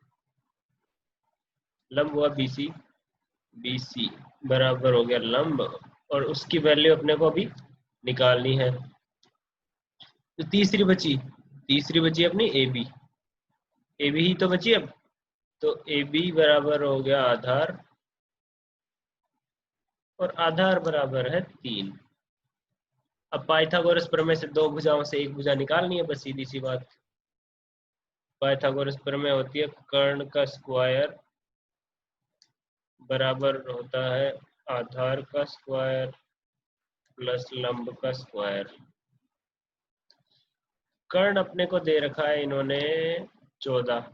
लंब हुआ BC। BC बराबर हो गया लंब, और उसकी वैल्यू अपने को अभी निकालनी है। तो तीसरी बची अपनी AB। AB ही तो बची अब। तो AB बराबर हो गया आधार, और आधार बराबर है 3। अब पाइथागोरस प्रमेय से दो भुजाओं से एक भुजा निकालनी है, बस सीधी सी बात। पाइथागोरस प्रमेय होती है कर्ण का स्क्वायर बराबर होता है आधार का स्क्वायर प्लस लंब का स्क्वायर। कर्ण अपने को दे रखा है इन्होंने 14।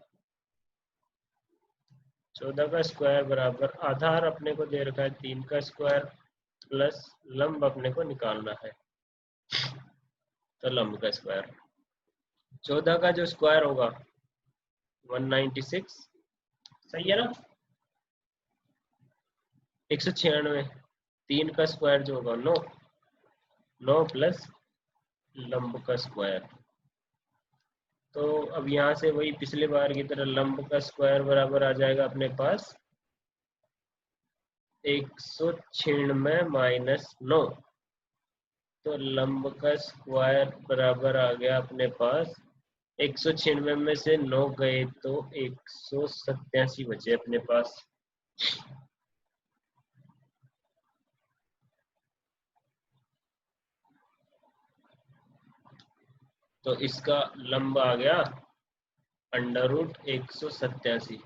14 का स्क्वायर बराबर आधार अपने को दे रखा है 3 का स्क्वायर प्लस लंब अपने को निकालना है, तो लंब का स्क्वायर। 14 का जो स्क्वायर होगा 196, सही है ना? 196। 3 का स्क्वायर जो होगा 9, 9 प्लस लंब का स्क्वायर। तो अब यहाँ से वही पिछले बार की तरह लंब का स्क्वायर बराबर आ जाएगा अपने पास 196 माइनस 9। तो लंब का स्क्वायर बराबर आ गया अपने पास 196 में से 9 गए तो 187 बचे अपने पास। तो इसका लंब आ गया अंडर रूट 187,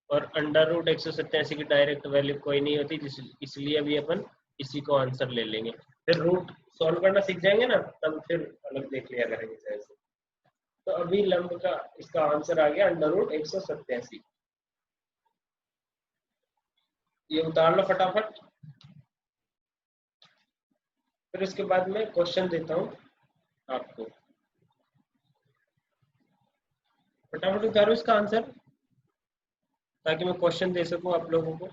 और अंडर रूट 187 की डायरेक्ट वैल्यू कोई नहीं होती, इसलिए अभी अपन इसी को आंसर ले लेंगे। फिर रूट सॉल्व करना सीख जाएंगे ना, तब फिर अलग देख लिया करेंगे जैसे। तो अभी लंब का इसका आंसर आ गया अंडर रूट 187। ये उतार लो फटाफट, फिर उसके बाद में क्वेश्चन देता हूँ आपको। फटाफट उतारो इसका आंसर, ताकि मैं क्वेश्चन दे सकूं आप लोगों को।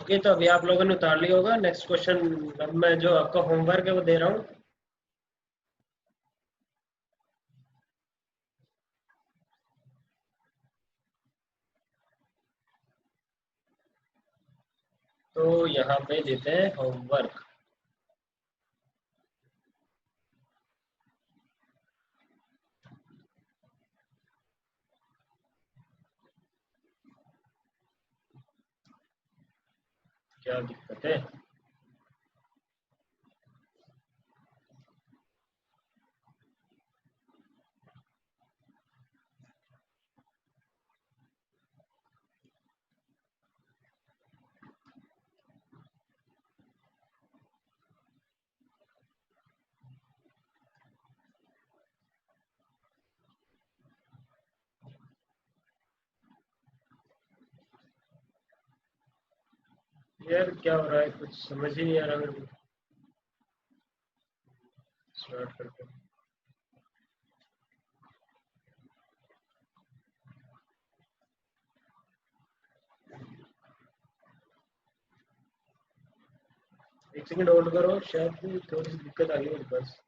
ओके, तो अभी आप लोगों ने उतार लिया होगा। नेक्स्ट क्वेश्चन अब मैं जो आपका होमवर्क है वो दे रहा हूँ। तो यहाँ पे देते हैं होमवर्क। क्या दिक्कत है? यार क्या हो रहा है, कुछ समझ ही नहीं आ रहा मेरे को। स्टार्ट करते हैं। एक सेकंड होल्ड करो, शायद थोड़ी सी दिक्कत आ गई मेरे पास।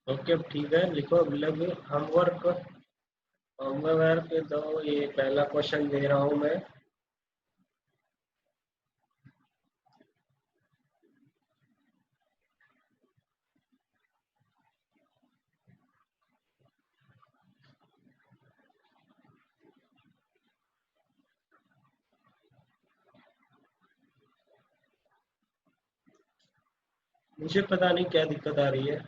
ओके, अब ठीक है, लिखो। अब लग होमवर्क। होमवर्क तो ये पहला क्वेश्चन दे रहा हूँ मैं। मुझे पता नहीं क्या दिक्कत आ रही है।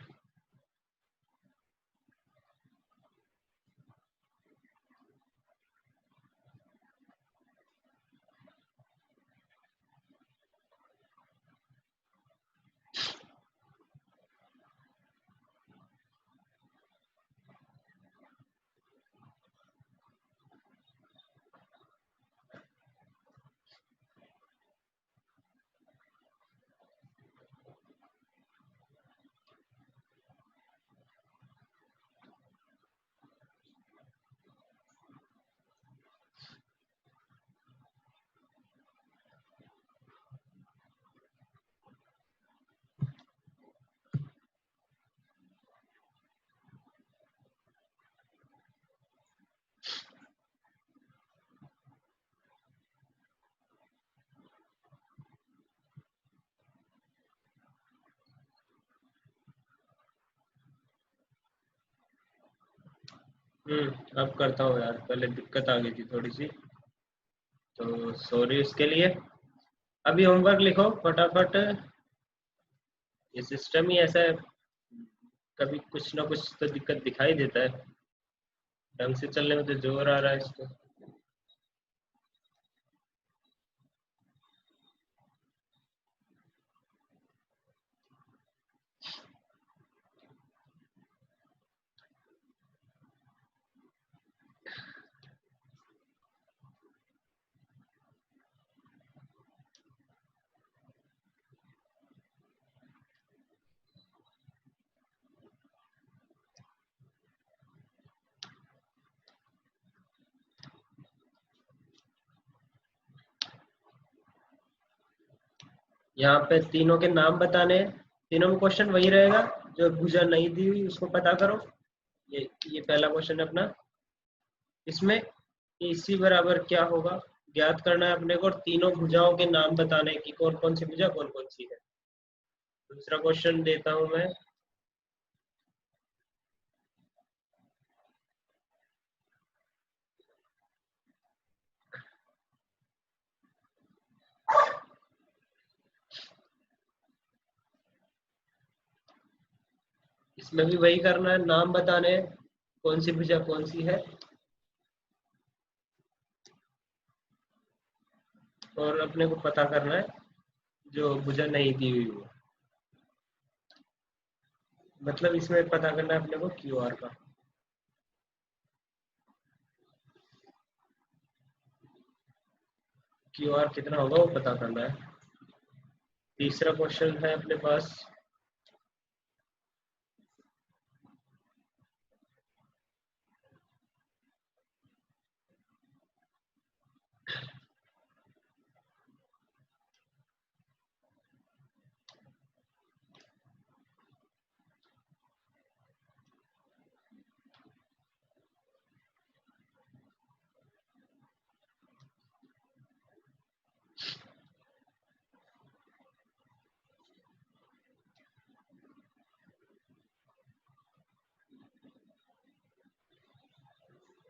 अब करता हूँ यार, पहले दिक्कत आ गई थी थोड़ी सी, तो सॉरी इसके लिए। अभी होमवर्क लिखो फटाफट। ये सिस्टम ही ऐसा है, कभी कुछ ना कुछ तो दिक्कत दिखाई देता है। ढंग से चलने में तो जोर आ रहा है इसको। यहाँ पे तीनों के नाम बताने हैं। तीनों में क्वेश्चन वही रहेगा, जो भुजा नहीं दी हुई उसको पता करो। ये पहला क्वेश्चन है अपना। इसमें इसी बराबर क्या होगा ज्ञात करना है अपने को, और तीनों भुजाओं के नाम बताने हैं कि कौन कौन सी भुजा कौन कौन सी है। दूसरा क्वेश्चन देता हूं मैं। इसमें भी वही करना है, नाम बताने हैं कौन सी भुजा कौन सी है, और अपने को पता करना है जो भुजा नहीं दी हुई हो। मतलब इसमें पता करना है अपने को क्यूआर का। क्यूआर कितना होगा वो पता करना है। तीसरा क्वेश्चन है अपने पास।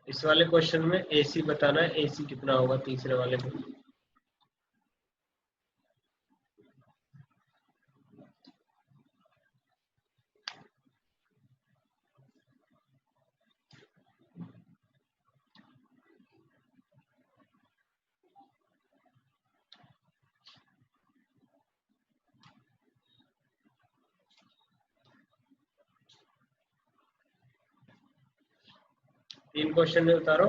इस वाले क्वेश्चन में एसी बताना है, एसी कितना होगा तीसरे वाले में। तीन क्वेश्चन में उतारो।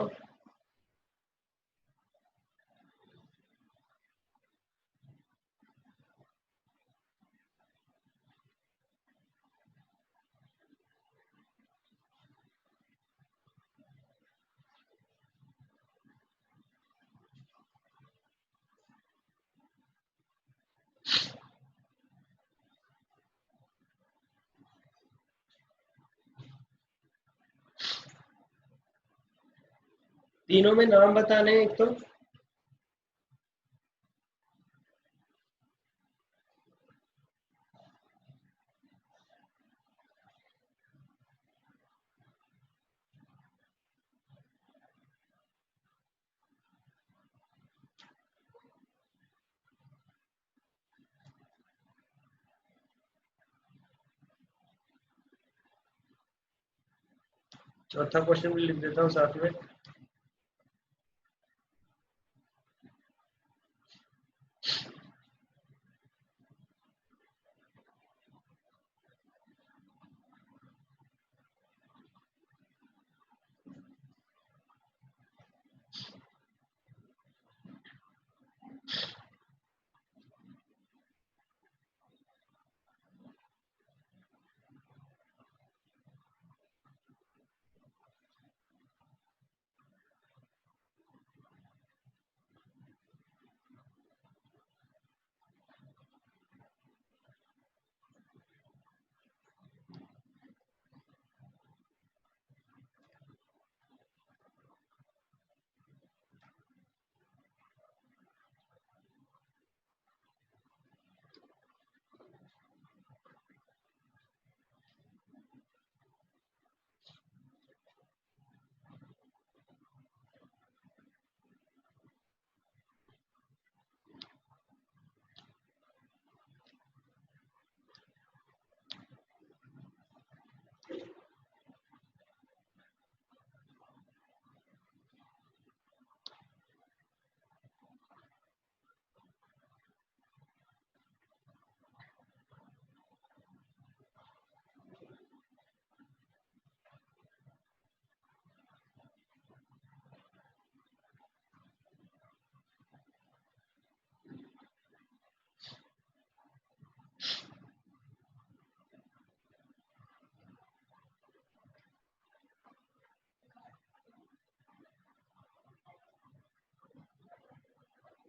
तीनों में नाम बताने हैं एक तो। चौथा क्वेश्चन भी लिख देता हूँ साथ में।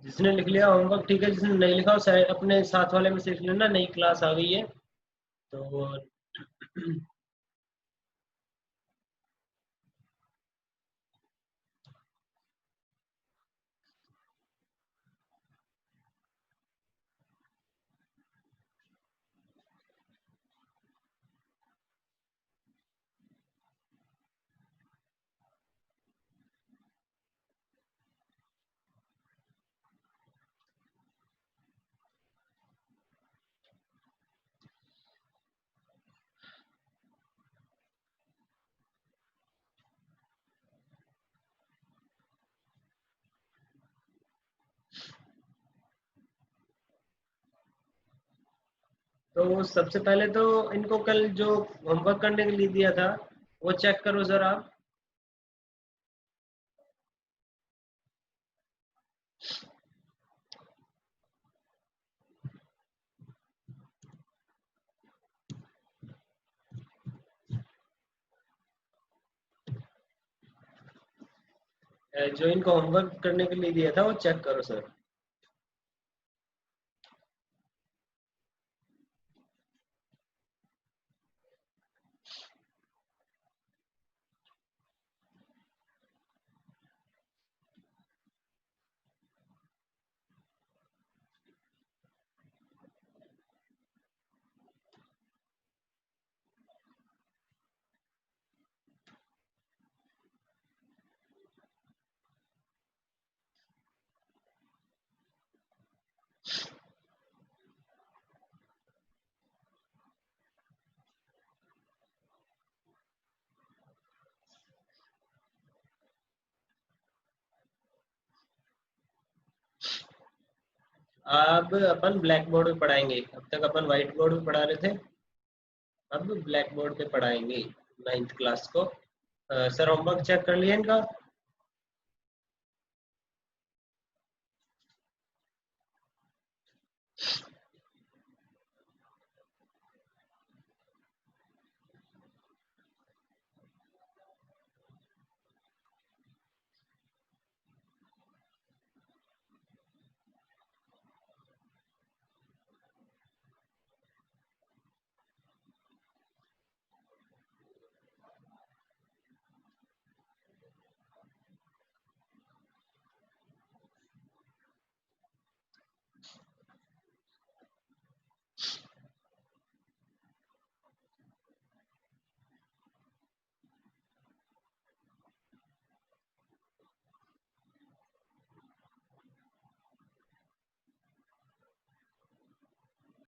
जिसने लिख लिया होमवर्क ठीक है, जिसने नहीं लिखा वो अपने साथ वाले में से लिख लेना, नई क्लास आ गई है तो। तो सबसे पहले तो इनको कल जो होमवर्क करने के लिए दिया था वो चेक करो सर आप। जो इनको होमवर्क करने के लिए दिया था वो चेक करो सर। अब अपन ब्लैक बोर्ड पे पढ़ाएंगे, अब तक अपन व्हाइट बोर्ड पे पढ़ा रहे थे, अब ब्लैक बोर्ड पे पढ़ाएंगे 9th क्लास को। सर होमवर्क चेक कर लिया इनका?